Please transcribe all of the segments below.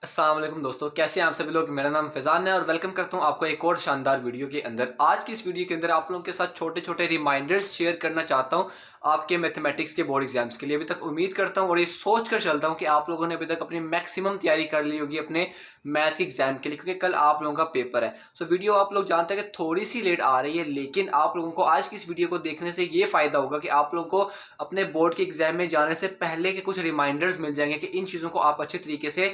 अस्सलाम वालेकुम दोस्तों, कैसे हैं आप सभी लोग। मेरा नाम फैज़ान है और वेलकम करता हूं आपको एक और शानदार वीडियो के अंदर। आज की इस वीडियो के अंदर आप लोगों के साथ छोटे छोटे रिमाइंडर्स शेयर करना चाहता हूं आपके मैथमेटिक्स के बोर्ड एग्जाम्स के लिए। अभी तक उम्मीद करता हूं और ये सोच कर चलता हूं कि आप लोगों ने अभी तक अपनी मैक्सिमम तैयारी कर ली होगी अपने मैथ एग्जाम के लिए, क्योंकि कल आप लोगों का पेपर है। सो वीडियो आप लोग जानते हैं कि थोड़ी सी लेट आ रही है, लेकिन आप लोगों को आज की इस वीडियो को देखने से ये फायदा होगा कि आप लोगों को अपने बोर्ड के एग्जाम में जाने से पहले के कुछ रिमाइंडर्स मिल जाएंगे कि इन चीज़ों को आप अच्छे तरीके से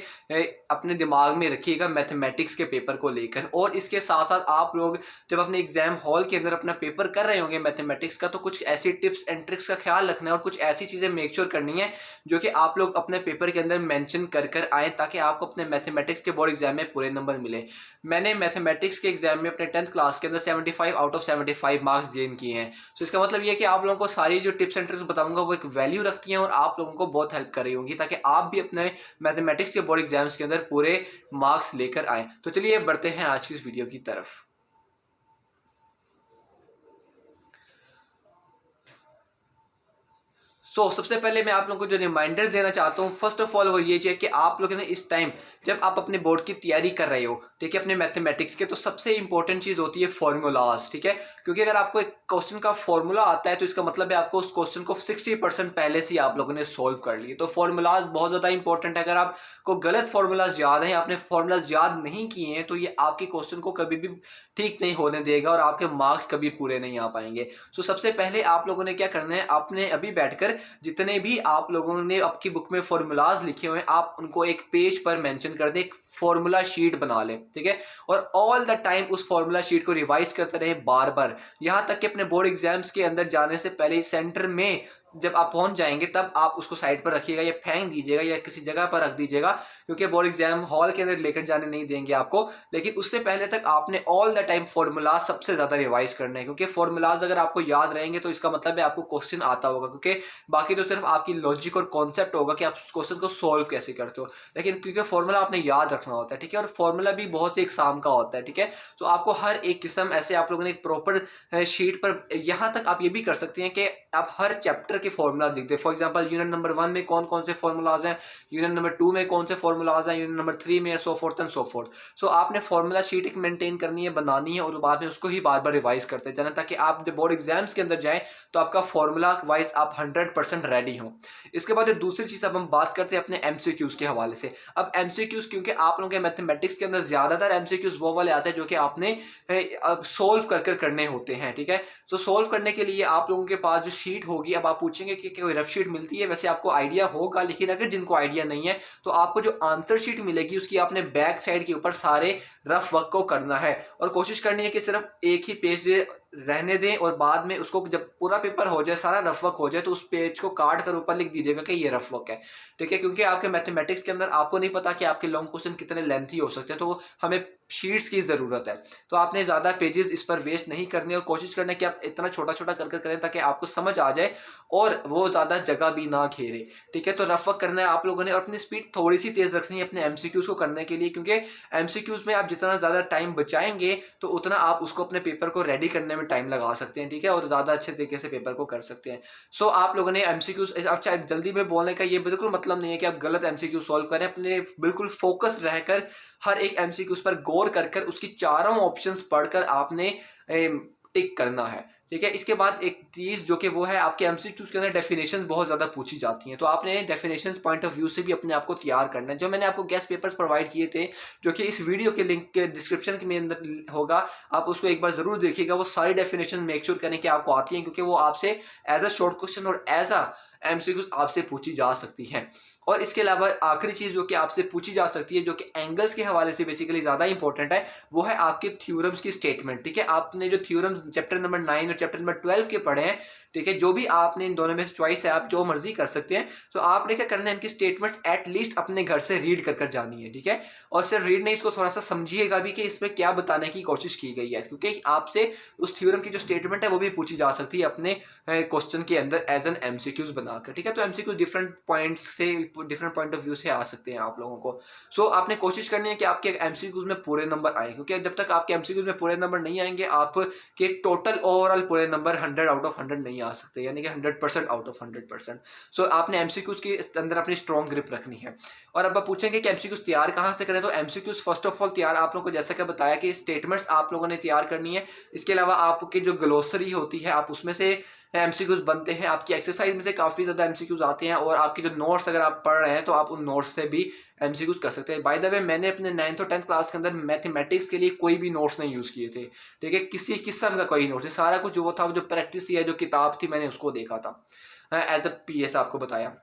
अपने दिमाग में रखिएगा मैथमेटिक्स के पेपर को लेकर। और इसके साथ साथ आप लोग जब अपने एग्जाम हॉल के अंदर अपना पेपर कर रहे होंगे मैथमेटिक्स का, तो कुछ ऐसी टिप्स एंड ट्रिक्स का ख्याल रखना है और कुछ ऐसी चीजें मेक श्योर करनी है जो कि आप लोग अपने पेपर के अंदर मेंशन कर कर आए, ताकि आपको अपने मैथमेटिक्स के बोर्ड एग्जाम में पूरे नंबर मिले। मैंने मैथमेटिक्स के एग्जाम में अपने 10th क्लास के अंदर 75 आउट ऑफ 75 मार्क्स गेन किए हैं। तो इसका मतलब ये कि आप लोगों को सारी जो टिप्स एंड ट्रिक्स बताऊंगा वो एक वैल्यू रखती हैं और आप लोगों को बहुत हेल्प कर रही होंगी, ताकि आप भी अपने मैथमेटिक्स के बोर्ड एग्जाम्स के अंदर पूरे मार्क्स लेकर आए। तो चलिए बढ़ते हैं आज की इस वीडियो की तरफ। सबसे पहले मैं आप लोगों को जो रिमाइंडर देना चाहता हूँ, फर्स्ट ऑफ ऑल वो ये है कि आप लोगों ने इस टाइम जब आप अपने बोर्ड की तैयारी कर रहे हो, ठीक है, अपने मैथमेटिक्स के, तो सबसे इंपॉर्टेंट चीज होती है फॉर्मूलाज, ठीक है। क्योंकि अगर आपको एक क्वेश्चन का फॉर्मूला आता है तो इसका मतलब है आपको उस क्वेश्चन को 60% पहले से ही आप लोगों ने सोल्व कर लिए। तो फॉर्मूलाज बहुत ज्यादा इंपॉर्टेंट है। अगर आपको गलत फॉर्मूलाज याद है, आपने फॉर्मूलाज याद नहीं किए हैं, तो ये आपके क्वेश्चन को कभी भी ठीक नहीं होने देगा और आपके मार्क्स कभी पूरे नहीं आ पाएंगे। सबसे पहले आप लोगों ने क्या करना है, आपने अभी बैठकर जितने भी आप लोगों ने आपकी बुक में फॉर्मूलाज लिखे हुए हैं, आप उनको एक पेज पर मेंशन कर दें, एक फॉर्मूला शीट बना लें, ठीक है। और ऑल द टाइम उस फॉर्मूला शीट को रिवाइज करते रहे बार बार, यहां तक कि अपने बोर्ड एग्जाम्स के अंदर जाने से पहले सेंटर में जब आप पहुंच जाएंगे तब आप उसको साइड पर रखिएगा या फेंक दीजिएगा या किसी जगह पर रख दीजिएगा, क्योंकि बोर्ड एग्जाम हॉल के अंदर लेकर जाने नहीं देंगे आपको। लेकिन उससे पहले तक आपने ऑल द टाइम फॉर्मूलाज सबसे ज्यादा रिवाइज करने हैं, क्योंकि फॉर्मूलाज अगर आपको याद रहेंगे तो इसका मतलब है आपको क्वेश्चन आता होगा, क्योंकि बाकी तो सिर्फ आपकी लॉजिक और कॉन्सेप्ट होगा कि आप उस क्वेश्चन को सोल्व कैसे करते हो। लेकिन क्योंकि फॉर्मूला आपने याद रखना होता है, ठीक है, और फॉर्मूला भी बहुत से एग्जाम का होता है, ठीक है। तो आपको हर एक किस्म ऐसे आप लोगों ने एक प्रॉपर शीट पर, यहां तक आप ये भी कर सकते हैं कि आप हर चैप्टर के फॉर्मूला लिख दें। फॉर एग्जांपल यूनिट नंबर 1 में कौन कौन से फॉर्मूलाज हैं, यूनिट नंबर 2 में कौन से फॉर्मूलाज हैं, यूनिट नंबर 3 में, सो फोर्थ एंड सो फोर्थ। आपने फॉर्मूला शीट एक मेंटेन करनी है, बनानी है, और बाद में उसको ही बार बार रिवाइज करते जाना, ताकि आप जब बोर्ड एग्जाम्स के अंदर जाए तो आपका फॉर्मूला वाइज आप 100% रेडी हो। इसके बाद जो दूसरी चीज अब हम बात करते हैं अपने एमसीक्यूज के हवाले से। अब एमसीक्यूज, क्योंकि आप लोगों के मैथमेटिक्स के अंदर ज्यादातर एमसीक्यूज वो वाले आते हैं जो कि आपने सोल्व कर कर करने होते हैं, ठीक है। सोल्व करने के लिए आप लोगों के पास जो शीट होगी, अब आप पूछेंगे कि कोई रफ शीट मिलती है, वैसे आपको आइडिया होगा, लेकिन अगर जिनको आइडिया नहीं है तो आपको जो आंसर शीट मिलेगी उसकी आपने बैक साइड के ऊपर सारे रफ वर्क को करना है, और कोशिश करनी है कि सिर्फ एक ही पेज रहने दें, और बाद में उसको जब पूरा पेपर हो जाए, सारा रफ वर्क हो जाए, तो उस पेज को काट कर ऊपर लिख दीजिएगा कि ये रफ वर्क है, ठीक है। क्योंकि आपके मैथमेटिक्स के अंदर आपको नहीं पता कि आपके लॉन्ग क्वेश्चन कितने लेंथी हो सकते हैं, तो हमें शीट्स की जरूरत है। तो आपने ज्यादा पेजेस इस पर वेस्ट नहीं करने, और कोशिश करना कि आप इतना छोटा छोटा कर कर करें ताकि आपको समझ आ जाए और वो ज्यादा जगह भी ना घेरे, ठीक है। तो रफ वर्क करना है आप लोगों ने, और अपनी स्पीड थोड़ी सी तेज रखनी है अपने एमसीक्यूज को करने के लिए, क्योंकि एमसीक्यूज में आप जितना ज्यादा टाइम बचाएंगे तो उतना आप उसको अपने पेपर को रेडी करने में टाइम लगा सकते हैं, ठीक है, और ज्यादा अच्छे तरीके से पेपर को कर सकते हैं। आप लोगों ने एमसीक्यूज, आप चाहे जल्दी में बोलने का ये बिल्कुल मतलब नहीं है कि आप गलत एमसीक्यू सॉल्व करें। अपने बिल्कुल फोकस रहकर हर एक एमसीक्यू पर गौर कर कर उसकी चारों ऑप्शंस पढ़कर आपने टिक करना है, ठीक है। इसके बाद एक चीज जो कि वो है, आपके एमसीक्यूज के अंदर डेफिनेशन बहुत ज्यादा पूछी जाती हैं, तो आपने डेफिनेशन पॉइंट ऑफ व्यू से भी अपने आप को तैयार करना है। जो मैंने आपको गेस्ट पेपर्स प्रोवाइड किए थे, जो कि इस वीडियो के लिंक के डिस्क्रिप्शन में अंदर होगा, आप उसको एक बार जरूर देखिएगा। वो सारी डेफिनेशन मेक श्योर करें कि आपको आती है, क्योंकि वो आपसे एज अ शॉर्ट क्वेश्चन और एज अ एमसीक्यूज आपसे पूछी जा सकती है। और इसके अलावा आखिरी चीज जो कि आपसे पूछी जा सकती है, जो कि एंगल्स के हवाले से बेसिकली ज्यादा इंपॉर्टेंट है, वो है आपके थ्योरम्स की स्टेटमेंट, ठीक है। आपने जो थ्योरम्स चैप्टर नंबर 9 और चैप्टर नंबर 12 के पढ़े हैं, ठीक है, जो भी आपने इन दोनों में से चॉइस है, आप जो मर्जी कर सकते हैं। तो आपने क्या करना है, इनकी स्टेटमेंट्स एटलीस्ट अपने घर से रीड कर कर जानी है, ठीक है। और सिर्फ रीड नहीं, इसको थोड़ा सा समझिएगा भी कि इसमें क्या बताने की कोशिश की गई है, क्योंकि आपसे उस थ्योरम की जो स्टेटमेंट है वो भी पूछी जा सकती है अपने क्वेश्चन के अंदर एज एन एमसीक्यूज बनाकर, ठीक है। तो एमसीक्यूज डिफरेंट पॉइंट्स से डिफरेंट पॉइंट ऑफ व्यू से आ सकते हैं आप लोगों को। सो आपने कोशिश करनी है कि आपके एमसीक्यूज में पूरे नंबर आए, क्योंकि जब तक आपके एमसीक्यूज में पूरे नंबर नहीं आएंगे आपके टोटल ओवरऑल पूरे नंबर 100 आउट ऑफ 100 नहीं आ सकते, यानी कि 100% आउट ऑफ 100%। सो आपने एमसीक्यूज के अंदर अपनी स्ट्रॉन्ग ग्रिप रखनी है। और अब आप पूछेंगे कि एमसीक्यूज तैयार कहाँ से करें, तो एमसीक्यूज फर्स्ट ऑफ ऑल तैयार आप लोगों को जैसा कि बताया कि स्टेटमेंट्स आप लोगों ने तैयार करनी है। इसके अलावा आपकी जो ग्लोसरी होती है आप उसमें से एमसीक्यूज बनते हैं, आपकी एक्सरसाइज में से काफी ज्यादा एमसीक्यूज आते हैं, और आपके जो नोट्स अगर आप पढ़ रहे हैं तो आप उन नोट्स से भी एमसीक्यूज कर सकते हैं। बाय द वे मैंने अपने 9th और 10th क्लास के अंदर मैथमेटिक्स के लिए कोई भी नोट्स नहीं यूज किए थे, ठीक है, किसी किस्म का कोई नोट्स नहीं, सारा कुछ जो था जो प्रैक्टिस या जो किताब थी मैंने उसको देखा था एज अ पीएस आपको बताया।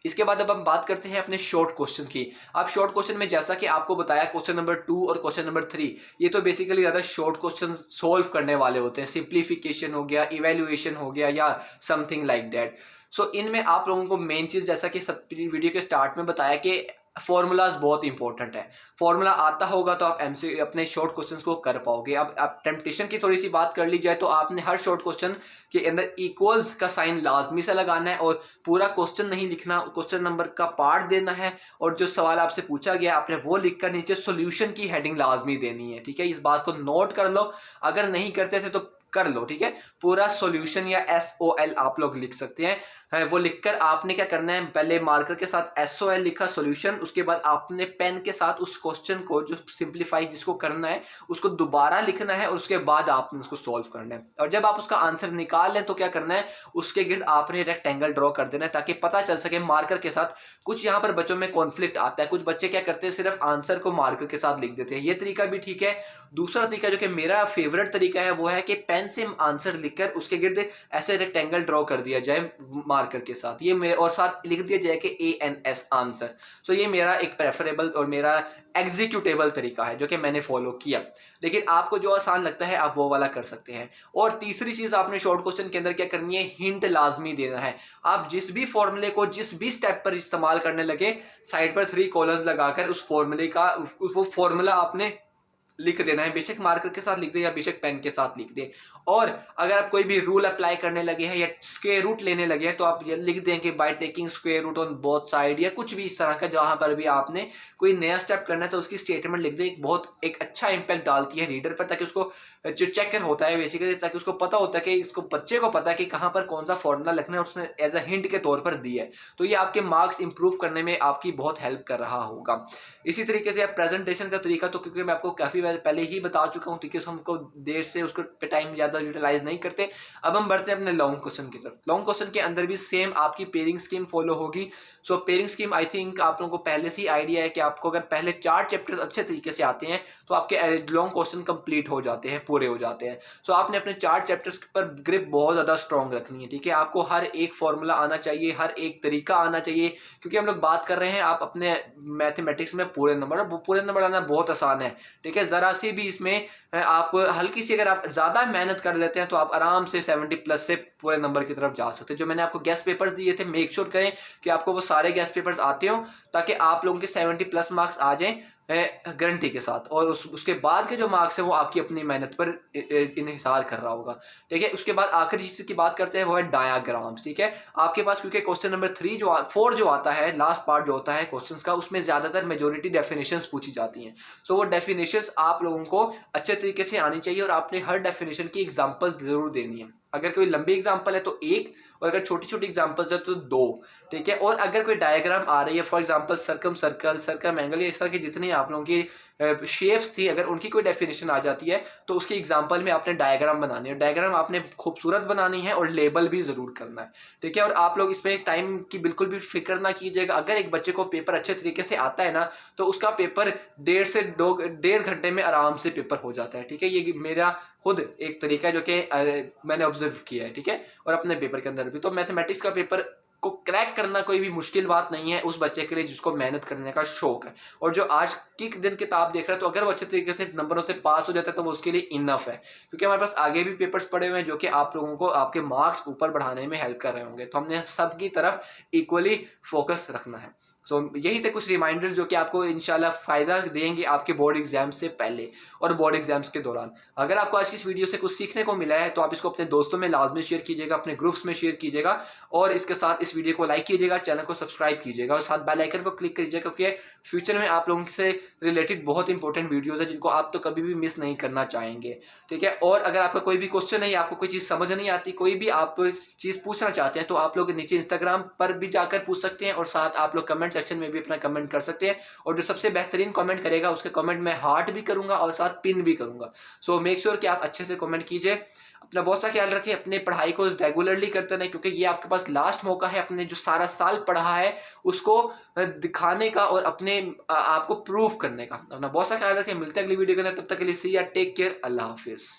इसके बाद अब हम बात करते हैं अपने शॉर्ट क्वेश्चन की। आप शॉर्ट क्वेश्चन में जैसा कि आपको बताया क्वेश्चन नंबर 2 और क्वेश्चन नंबर 3 ये तो बेसिकली ज्यादा शॉर्ट क्वेश्चन सोल्व करने वाले होते हैं, सिंप्लीफिकेशन हो गया, इवेल्युएशन हो गया या समथिंग लाइक दैट। सो इनमें आप लोगों को मेन चीज जैसा कि वीडियो के स्टार्ट में बताया कि फॉर्मूलाज बहुत इंपॉर्टेंट है। फॉर्मूला आता होगा तो आप एमसी अपने शॉर्ट क्वेश्चंस को कर पाओगे। अब आप टेम्पटेशन की थोड़ी सी बात कर ली जाए तो आपने हर शॉर्ट क्वेश्चन के अंदर इक्वल्स का साइन लाजमी से लगाना है, और पूरा क्वेश्चन नहीं लिखना, क्वेश्चन नंबर का पार्ट देना है, और जो सवाल आपसे पूछा गया आपने वो लिखकर नीचे सॉल्यूशन की हेडिंग लाजमी देनी है, ठीक है। इस बात को नोट कर लो, अगर नहीं करते थे तो कर लो, ठीक है। पूरा सॉल्यूशन या SOL आप लोग लिख सकते हैं, वो लिखकर आपने क्या करना है, पहले मार्कर के साथ SOL लिखा सॉल्यूशन, उसके बाद आपने पेन के साथ उस क्वेश्चन को जो सिंप्लीफाई जिसको करना है उसको दोबारा लिखना है, और उसके बाद आपने उसको सॉल्व करना है। और जब आप उसका आंसर निकाल लें तो क्या करना है, उसके गिर्द आपने रेक्टेंगल ड्रॉ कर देना है ताकि पता चल सके मार्कर के साथ। कुछ यहाँ पर बच्चों में कॉन्फ्लिक्ट आता है, कुछ बच्चे क्या करते हैं सिर्फ आंसर को मार्कर के साथ लिख देते हैं, ये तरीका भी ठीक है। दूसरा तरीका जो कि मेरा फेवरेट तरीका है वो है कि पेन से आंसर लिखकर उसके गिर्द ऐसे रेक्टेंगल ड्रॉ कर दिया जाए मार्कर के साथ, ये मेरे और साथ लिख दिया जाए कि ANS आंसर। सो ये मेरा एक प्रेफरेबल और मेरा एग्जीक्यूटेबल तरीका है जो कि मैंने फॉलो किया, लेकिन आपको जो आसान लगता है आप वो वाला कर सकते हैं। और तीसरी चीज आपने शॉर्ट क्वेश्चन के अंदर क्या करनी है, हिंट लाजमी देना है। आप जिस भी फॉर्मूले को जिस भी स्टेप पर इस्तेमाल करने लगे साइड पर 3 कॉलम्स लगाकर उस फॉर्मूले का वो फॉर्मूला आपने लिख देना है, बेशक मार्कर के साथ लिख दे या बेशक पेन के साथ लिख दे। और अगर आप कोई भी रूल अप्लाई करने लगे हैं या स्क्वायर रूट लेने लगे हैं तो आप ये लिख दें कि by taking square root on both side, या कुछ भी इस तरह का जहां पर भी आपने कोई नया स्टेप करना है तो उसकी स्टेटमेंट लिख दें। बहुत एक अच्छा इंपैक्ट डालती है रीडर पर, ताकि उसको जो चेकर होता है बेसिकली, ताकि उसको पता होता है कि इसको बच्चे को पता है कि कहां पर कौन सा फॉर्मूला लिखना है, उसने एज अ हिंट के तौर पर दिया है, तो ये आपके मार्क्स इंप्रूव करने में आपकी बहुत हेल्प कर रहा होगा। इसी तरीके से प्रेजेंटेशन का तरीका तो क्योंकि मैं आपको काफी बार पहले ही बता चुका हूं, ठीक है, हमको देर से उसको टाइम ज्यादा यूटिलाइज नहीं करते। अब हम बढ़ते हैं अपने लॉन्ग क्वेश्चन की तरफ। लॉन्ग क्वेश्चन के अंदर भी सेम आपकी पेयरिंग स्कीम फॉलो होगी। सो पेयरिंग स्कीम आई थिंक आप लोगों को पहले से ही आइडिया है कि आपको अगर पहले 4 चैप्टर्स अच्छे तरीके से आते हैं तो आपके लॉन्ग क्वेश्चन कंप्लीट हो जाते हैं, पूरे हो जाते हैं। सो आपने अपने 4 चैप्टर्स पर ग्रिप बहुत ज्यादा स्ट्रॉन्ग रखनी है, ठीक है। आपको हर एक फॉर्मूला आना चाहिए, हर एक तरीका आना चाहिए, क्योंकि हम लोग बात कर रहे हैं आप अपने मैथमेटिक्स में पूरे नंबर लाना बहुत आसान है, ठीक है। जरा सी भी इसमें आप हल्की सी अगर आप ज्यादा मेहनत कर लेते हैं तो आप आराम से 70 प्लस से पूरे नंबर की तरफ जा सकते हैं। जो मैंने आपको गेस्ट पेपर्स दिए थे मेक श्योर करें कि आपको वो सारे गेस्ट पेपर्स आते हो, ताकि आप लोगों के 70 प्लस मार्क्स आ जाएं गारंटी के साथ, और उसके बाद के जो मार्क्स है वो आपकी अपनी मेहनत पर इन्हिसार कर रहा होगा, ठीक है। उसके बाद आखिरी चीज की बात करते हैं वो है डायाग्राम्स, ठीक है। आपके पास क्योंकि क्वेश्चन नंबर 4 जो आता है, लास्ट पार्ट जो होता है क्वेश्चंस का, उसमें ज्यादातर मेजोरिटी डेफिनेशंस पूछी जाती हैं। सो वो डेफिनेशंस आप लोगों को अच्छे तरीके से आनी चाहिए, और आपने हर डेफिनेशन की एग्जांपल्स जरूर देनी है। अगर कोई लंबी एग्जांपल है तो 1, और अगर छोटी छोटी एग्जांपल्स है तो 2, ठीक है। और अगर कोई डायग्राम आ रही है, for example circum circle, circum angle, या इस तरह की जितनी आप लोगों की शेप्स थी, अगर उनकी कोई डेफिनेशन आ जाती है तो उसकी एग्जांपल में आपने डायग्राम बनानी है। डायग्राम आपने खूबसूरत बनानी है और लेबल भी जरूर करना है, ठीक है। और आप लोग इसमें टाइम की बिल्कुल भी फिक्र ना कीजिएगा। अगर एक बच्चे को पेपर अच्छे तरीके से आता है ना तो उसका पेपर 1.5 से 1.5 घंटे में आराम से पेपर हो जाता है, ठीक है। ये मेरा खुद एक तरीका है जो कि मैंने ऑब्जर्व किया है, ठीक है। और अपने पेपर के अंदर भी तो मैथमेटिक्स का पेपर को क्रैक करना कोई भी मुश्किल बात नहीं है उस बच्चे के लिए जिसको मेहनत करने का शौक है, और जो आज की दिन किताब देख रहा है तो अगर वो अच्छे तरीके से नंबरों से पास हो जाता है तो वो उसके लिए इनफ है, क्योंकि हमारे पास आगे भी पेपर्स पड़े हुए हैं जो कि आप लोगों को आपके मार्क्स ऊपर बढ़ाने में हेल्प कर रहे होंगे। तो हमने सबकी तरफ इक्वली फोकस रखना है। सो यही थे कुछ रिमाइंडर्स जो कि आपको इंशाल्लाह फ़ायदा देंगे आपके बोर्ड एग्जाम से पहले और बोर्ड एग्जाम्स के दौरान। अगर आपको आज की इस वीडियो से कुछ सीखने को मिला है तो आप इसको अपने दोस्तों में लाजमी शेयर कीजिएगा, अपने ग्रुप्स में शेयर कीजिएगा और इसके साथ इस वीडियो को लाइक कीजिएगा, चैनल को सब्सक्राइब कीजिएगा और साथ बेल आइकन को क्लिक कीजिएगा, क्योंकि फ्यूचर में आप लोगों से रिलेटेड बहुत इंपॉर्टेंट वीडियोज़ है जिनको आप तो कभी भी मिस नहीं करना चाहेंगे। ठीक है? और अगर आपका कोई भी क्वेश्चन है या आपको कोई चीज़ समझ नहीं आती, कोई भी आप चीज़ पूछना चाहते हैं, तो आप लोग नीचे इंस्टाग्राम पर भी जाकर पूछ सकते हैं और साथ आप लोग कमेंट सेक्शन में भी अपना कमेंट कर सकते हैं और जो सबसे बेहतरीन कमेंट करेगा उसके कमेंट मैं हार्ट भी करूँगा और साथ पिन भी करूँगा। सो मेक श्योर कि आप अच्छे से कमेंट कीजिए। अपना बहुत सा ख्याल रखें, अपनी पढ़ाई को रेगुलरली करते रहें, क्योंकि ये आपके पास लास्ट मौका है अपने जो सारा साल पढ़ा है उसको दिखाने का और अपने आपको प्रूव करने का। अपना बहुत सा ख्याल रखें, मिलते हैं अगली वीडियो के अंदर, तब तक के लिए सी या टेक केयर, अल्लाह हाफिज़।